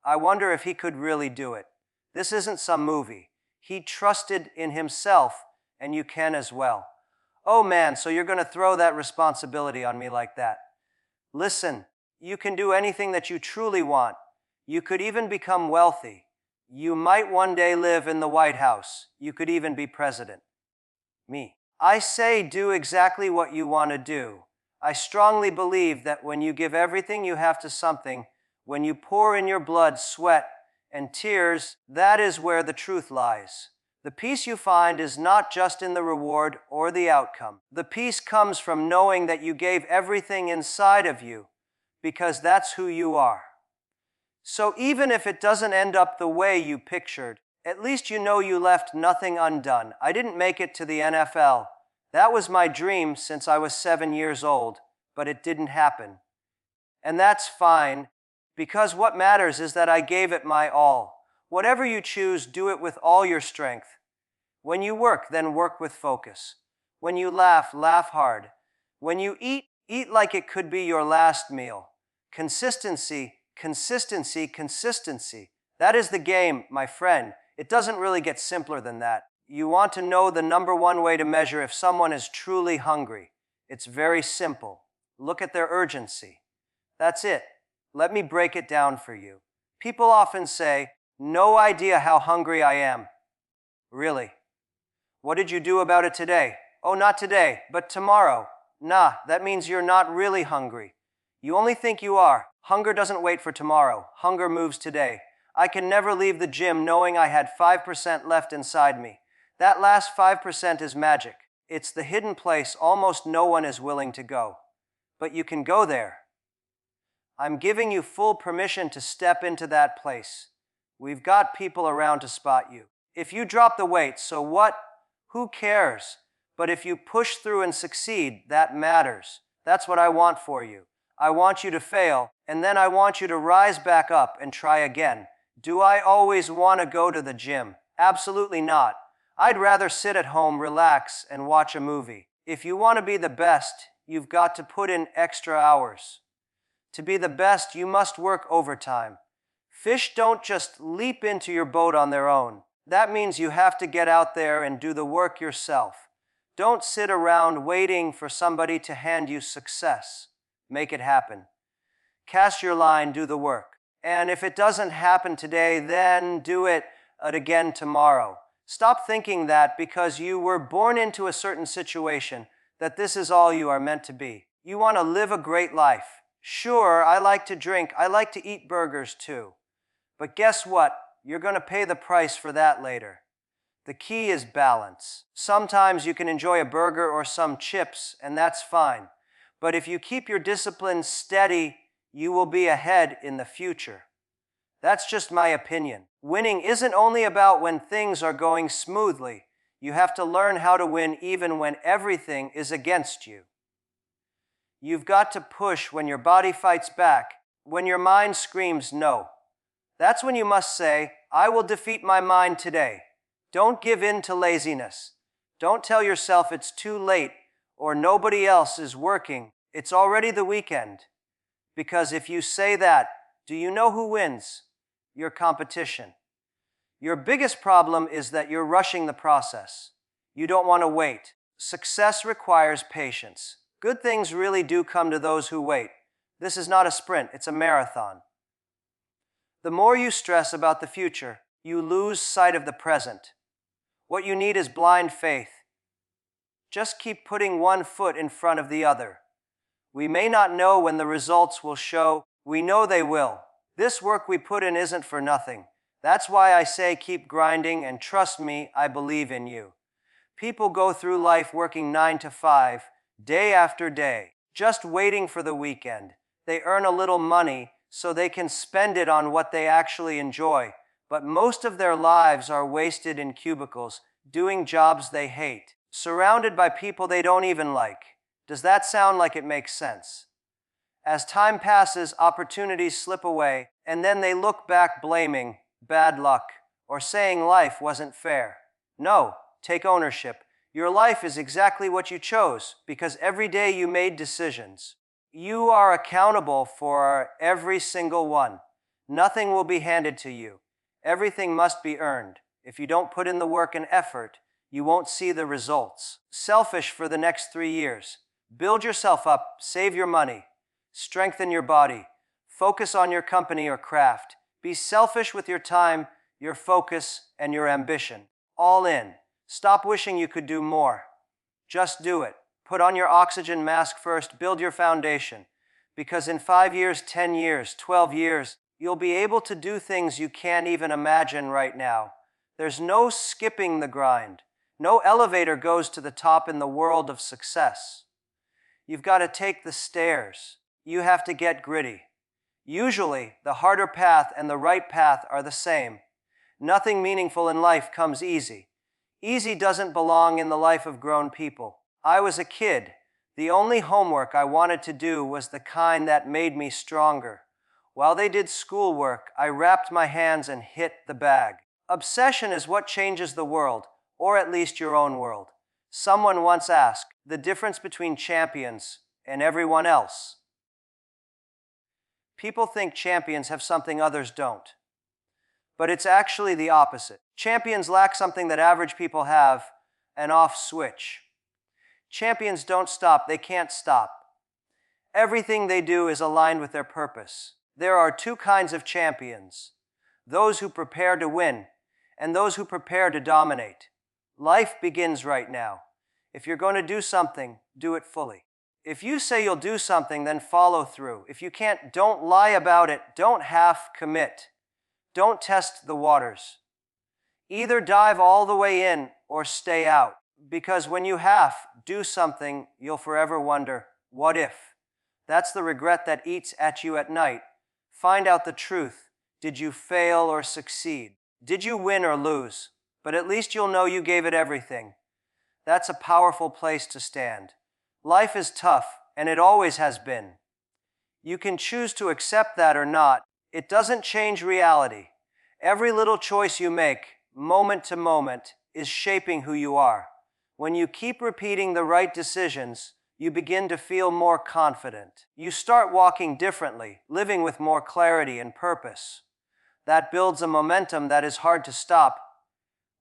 I wonder if he could really do it. This isn't some movie. He trusted in himself, and you can as well. Oh man, so you're going to throw that responsibility on me like that. Listen, you can do anything that you truly want. You could even become wealthy. You might one day live in the White House. You could even be president. Me. I say do exactly what you want to do. I strongly believe that when you give everything you have to something, when you pour in your blood, sweat, and tears, that is where the truth lies. The peace you find is not just in the reward or the outcome. The peace comes from knowing that you gave everything inside of you, because that's who you are. So even if it doesn't end up the way you pictured, at least you know you left nothing undone. I didn't make it to the NFL. That was my dream since I was 7 years old, but it didn't happen. And that's fine, because what matters is that I gave it my all. Whatever you choose, do it with all your strength. When you work, then work with focus. When you laugh, laugh hard. When you eat, eat like it could be your last meal. Consistency, consistency, consistency. That is the game, my friend. It doesn't really get simpler than that. You want to know the number one way to measure if someone is truly hungry. It's very simple. Look at their urgency. That's it. Let me break it down for you. People often say, "No idea how hungry I am." Really? What did you do about it today? Oh, not today, but tomorrow. Nah, that means you're not really hungry. You only think you are. Hunger doesn't wait for tomorrow. Hunger moves today. I can never leave the gym knowing I had 5% left inside me. That last 5% is magic. It's the hidden place almost no one is willing to go. But you can go there. I'm giving you full permission to step into that place. We've got people around to spot you. If you drop the weight, so what? Who cares? But if you push through and succeed, that matters. That's what I want for you. I want you to fail, and then I want you to rise back up and try again. Do I always want to go to the gym? Absolutely not. I'd rather sit at home, relax, and watch a movie. If you want to be the best, you've got to put in extra hours. To be the best, you must work overtime. Fish don't just leap into your boat on their own. That means you have to get out there and do the work yourself. Don't sit around waiting for somebody to hand you success. Make it happen. Cast your line, do the work. And if it doesn't happen today, then do it again tomorrow. Stop thinking that because you were born into a certain situation, that this is all you are meant to be. You want to live a great life. Sure, I like to drink. I like to eat burgers too. But guess what? You're going to pay the price for that later. The key is balance. Sometimes you can enjoy a burger or some chips, and that's fine. But if you keep your discipline steady, you will be ahead in the future. That's just my opinion. Winning isn't only about when things are going smoothly. You have to learn how to win even when everything is against you. You've got to push when your body fights back, when your mind screams no. That's when you must say, "I will defeat my mind today." Don't give in to laziness. Don't tell yourself it's too late or nobody else is working. It's already the weekend. Because if you say that, do you know who wins? Your competition. Your biggest problem is that you're rushing the process. You don't want to wait. Success requires patience. Good things really do come to those who wait. This is not a sprint, it's a marathon. The more you stress about the future, you lose sight of the present. What you need is blind faith. Just keep putting one foot in front of the other. We may not know when the results will show. We know they will. This work we put in isn't for nothing. That's why I say keep grinding, and trust me, I believe in you. People go through life working 9 to 5, day after day, just waiting for the weekend. They earn a little money so they can spend it on what they actually enjoy. But most of their lives are wasted in cubicles, doing jobs they hate, surrounded by people they don't even like. Does that sound like it makes sense? As time passes, opportunities slip away, and then they look back blaming bad luck or saying life wasn't fair. No, take ownership. Your life is exactly what you chose because every day you made decisions. You are accountable for every single one. Nothing will be handed to you. Everything must be earned. If you don't put in the work and effort, you won't see the results. Selfish for the next 3 years. Build yourself up, save your money, strengthen your body, focus on your company or craft. Be selfish with your time, your focus, and your ambition. All in. Stop wishing you could do more. Just do it. Put on your oxygen mask first, build your foundation. Because in 5 years, 10 years, 12 years, you'll be able to do things you can't even imagine right now. There's no skipping the grind. No elevator goes to the top in the world of success. You've got to take the stairs. You have to get gritty. Usually, the harder path and the right path are the same. Nothing meaningful in life comes easy. Easy doesn't belong in the life of grown people. I was a kid. The only homework I wanted to do was the kind that made me stronger. While they did schoolwork, I wrapped my hands and hit the bag. Obsession is what changes the world, or at least your own world. Someone once asked, the difference between champions and everyone else. People think champions have something others don't. But it's actually the opposite. Champions lack something that average people have, an off switch. Champions don't stop, they can't stop. Everything they do is aligned with their purpose. There are 2 kinds of champions: those who prepare to win and those who prepare to dominate. Life begins right now. If you're going to do something, do it fully. If you say you'll do something, then follow through. If you can't, don't lie about it. Don't half commit. Don't test the waters. Either dive all the way in or stay out. Because when you half do something, you'll forever wonder, what if? That's the regret that eats at you at night. Find out the truth. Did you fail or succeed? Did you win or lose? But at least you'll know you gave it everything. That's a powerful place to stand. Life is tough, and it always has been. You can choose to accept that or not. It doesn't change reality. Every little choice you make, moment to moment, is shaping who you are. When you keep repeating the right decisions, you begin to feel more confident. You start walking differently, living with more clarity and purpose. That builds a momentum that is hard to stop.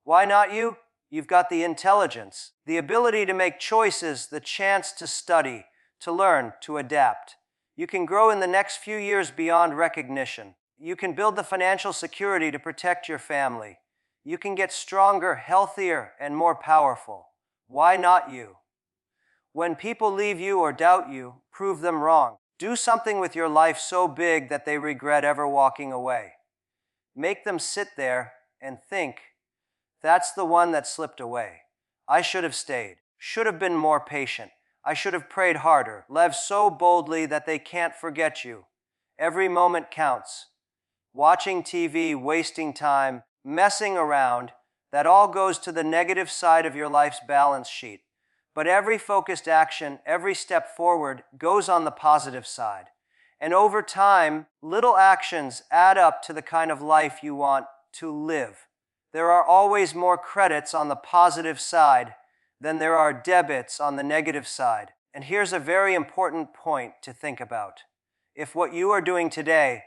Why not you? You've got the intelligence, the ability to make choices, the chance to study, to learn, to adapt. You can grow in the next few years beyond recognition. You can build the financial security to protect your family. You can get stronger, healthier, and more powerful. Why not you? When people leave you or doubt you, prove them wrong. Do something with your life so big that they regret ever walking away. Make them sit there and think, that's the one that slipped away. I should have stayed. Should have been more patient. I should have prayed harder. Live so boldly that they can't forget you. Every moment counts. Watching TV, wasting time, messing around, that all goes to the negative side of your life's balance sheet. But every focused action, every step forward, goes on the positive side. And over time, little actions add up to the kind of life you want to live. There are always more credits on the positive side than there are debits on the negative side. And here's a very important point to think about. If what you are doing today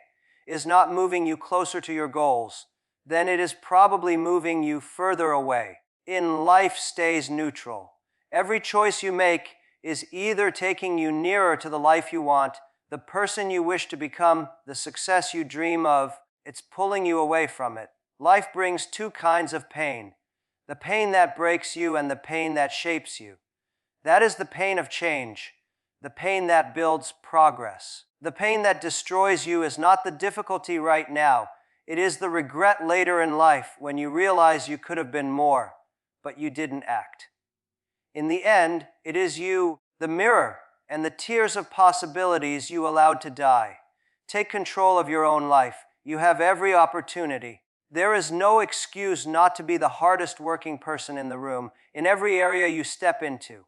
is not moving you closer to your goals, then it is probably moving you further away. Life stays neutral. Every choice you make is either taking you nearer to the life you want, the person you wish to become, the success you dream of, it's pulling you away from it. Life brings 2 kinds of pain, the pain that breaks you and the pain that shapes you. That is the pain of change, the pain that builds progress. The pain that destroys you is not the difficulty right now. It is the regret later in life when you realize you could have been more, but you didn't act. In the end, it is you, the mirror, and the tears of possibilities you allowed to die. Take control of your own life. You have every opportunity. There is no excuse not to be the hardest working person in the room, in every area you step into.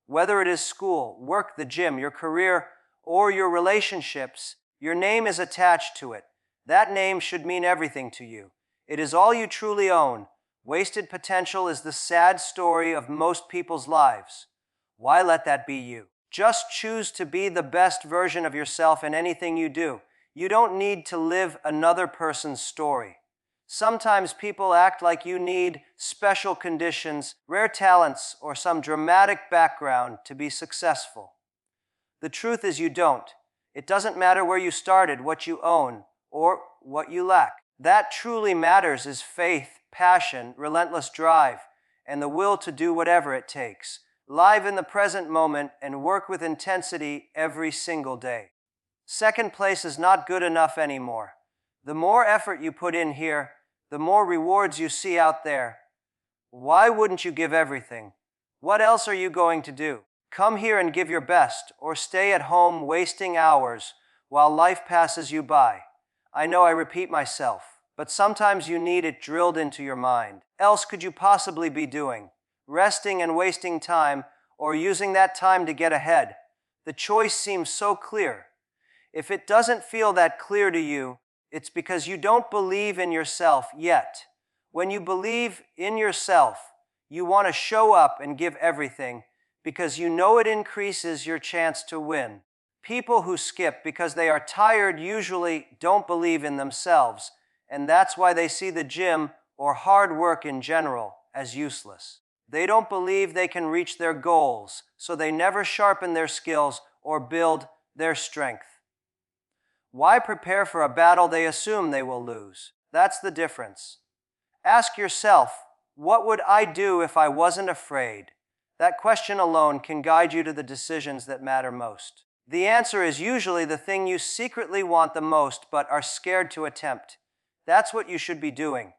Whether it is school, work, the gym, your career, or your relationships, your name is attached to it. That name should mean everything to you. It is all you truly own. Wasted potential is the sad story of most people's lives. Why let that be you? Just choose to be the best version of yourself in anything you do. You don't need to live another person's story. Sometimes people act like you need special conditions, rare talents, or some dramatic background to be successful. The truth is you don't. It doesn't matter where you started, what you own, or what you lack. That truly matters is faith, passion, relentless drive, and the will to do whatever it takes. Live in the present moment and work with intensity every single day. Second place is not good enough anymore. The more effort you put in here, the more rewards you see out there. Why wouldn't you give everything? What else are you going to do? Come here and give your best, or stay at home wasting hours while life passes you by. I know I repeat myself, but sometimes you need it drilled into your mind. Else could you possibly be doing? Resting and wasting time, or using that time to get ahead? The choice seems so clear. If it doesn't feel that clear to you, it's because you don't believe in yourself yet. When you believe in yourself, you want to show up and give everything because you know it increases your chance to win. People who skip because they are tired usually don't believe in themselves, and that's why they see the gym or hard work in general as useless. They don't believe they can reach their goals, so they never sharpen their skills or build their strength. Why prepare for a battle they assume they will lose? That's the difference. Ask yourself, what would I do if I wasn't afraid? That question alone can guide you to the decisions that matter most. The answer is usually the thing you secretly want the most but are scared to attempt. That's what you should be doing.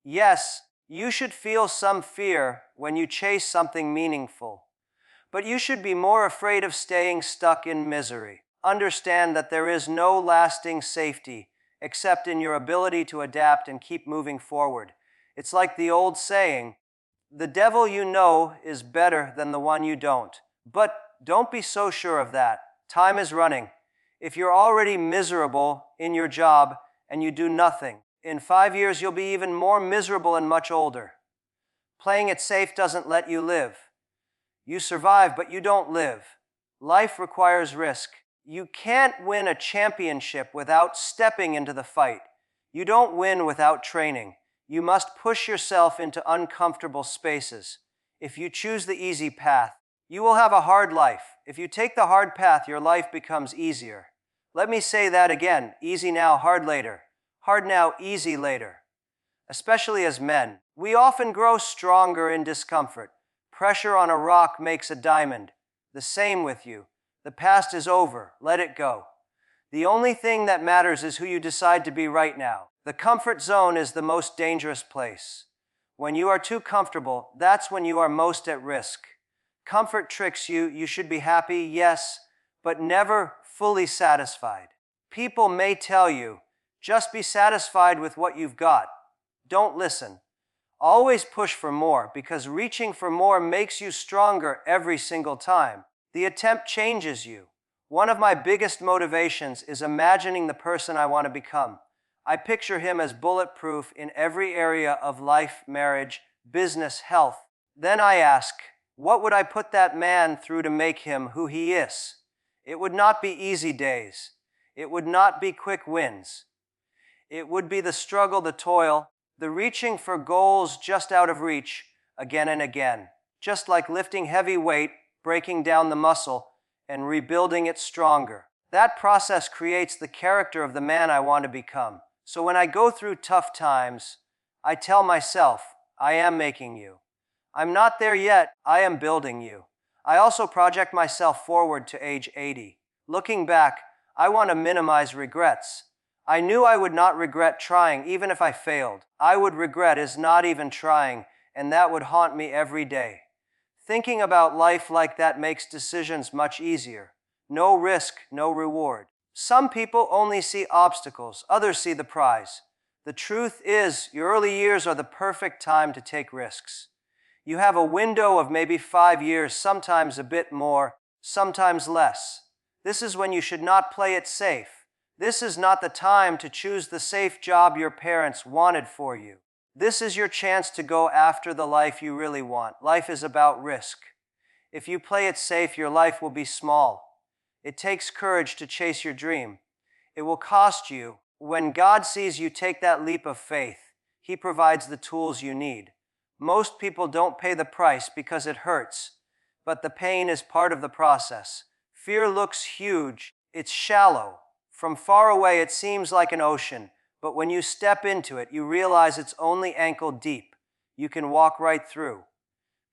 Yes, you should feel some fear when you chase something meaningful, but you should be more afraid of staying stuck in misery. Understand that there is no lasting safety except in your ability to adapt and keep moving forward. It's like the old saying, the devil you know is better than the one you don't. But don't be so sure of that. Time is running. If you're already miserable in your job and you do nothing, in 5 years you'll be even more miserable and much older. Playing it safe doesn't let you live. You survive, but you don't live. Life requires risk. You can't win a championship without stepping into the fight. You don't win without training. You must push yourself into uncomfortable spaces. If you choose the easy path, you will have a hard life. If you take the hard path, your life becomes easier. Let me say that again. Easy now, hard later. Hard now, easy later. Especially as men, we often grow stronger in discomfort. Pressure on a rock makes a diamond. The same with you. The past is over. Let it go. The only thing that matters is who you decide to be right now. The comfort zone is the most dangerous place. When you are too comfortable, that's when you are most at risk. Comfort tricks you. You should be happy, yes, but never fully satisfied. People may tell you, just be satisfied with what you've got. Don't listen. Always push for more, because reaching for more makes you stronger every single time. The attempt changes you. One of my biggest motivations is imagining the person I want to become. I picture him as bulletproof in every area of life, marriage, business, health. Then I ask, what would I put that man through to make him who he is? It would not be easy days. It would not be quick wins. It would be the struggle, the toil, the reaching for goals just out of reach again and again. Just like lifting heavy weight, breaking down the muscle, and rebuilding it stronger. That process creates the character of the man I want to become. So when I go through tough times, I tell myself, I am making you. I'm not there yet, I am building you. I also project myself forward to age 80. Looking back, I want to minimize regrets. I knew I would not regret trying even if I failed. I would regret is not even trying, and that would haunt me every day. Thinking about life like that makes decisions much easier. No risk, no reward. Some people only see obstacles, others see the prize. The truth is, your early years are the perfect time to take risks. You have a window of maybe 5 years, sometimes a bit more, sometimes less. This is when you should not play it safe. This is not the time to choose the safe job your parents wanted for you. This is your chance to go after the life you really want. Life is about risk. If you play it safe, your life will be small. It takes courage to chase your dream. It will cost you. When God sees you take that leap of faith, He provides the tools you need. Most people don't pay the price because it hurts, but the pain is part of the process. Fear looks huge. It's shallow. From far away, it seems like an ocean, but when you step into it, you realize it's only ankle deep. You can walk right through.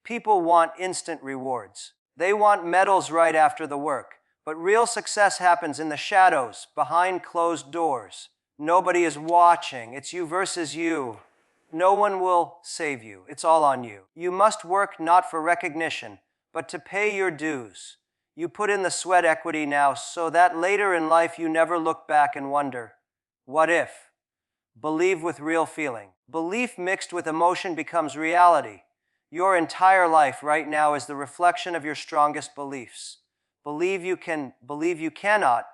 People want instant rewards. They want medals right after the work, but real success happens in the shadows, behind closed doors. Nobody is watching. It's you versus you. No one will save you. It's all on you. You must work not for recognition, but to pay your dues. You put in the sweat equity now so that later in life you never look back and wonder, what if? Believe with real feeling. Belief mixed with emotion becomes reality. Your entire life right now is the reflection of your strongest beliefs. Believe you can, believe you cannot.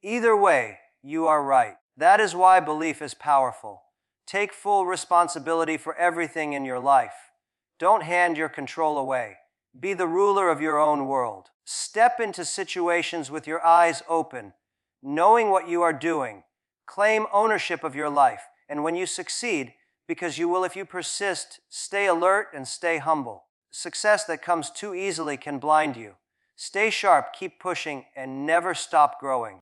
Either way, you are right. That is why belief is powerful. Take full responsibility for everything in your life. Don't hand your control away. Be the ruler of your own world. Step into situations with your eyes open, knowing what you are doing. Claim ownership of your life. And when you succeed, because you will if you persist, stay alert and stay humble. Success that comes too easily can blind you. Stay sharp, keep pushing, and never stop growing.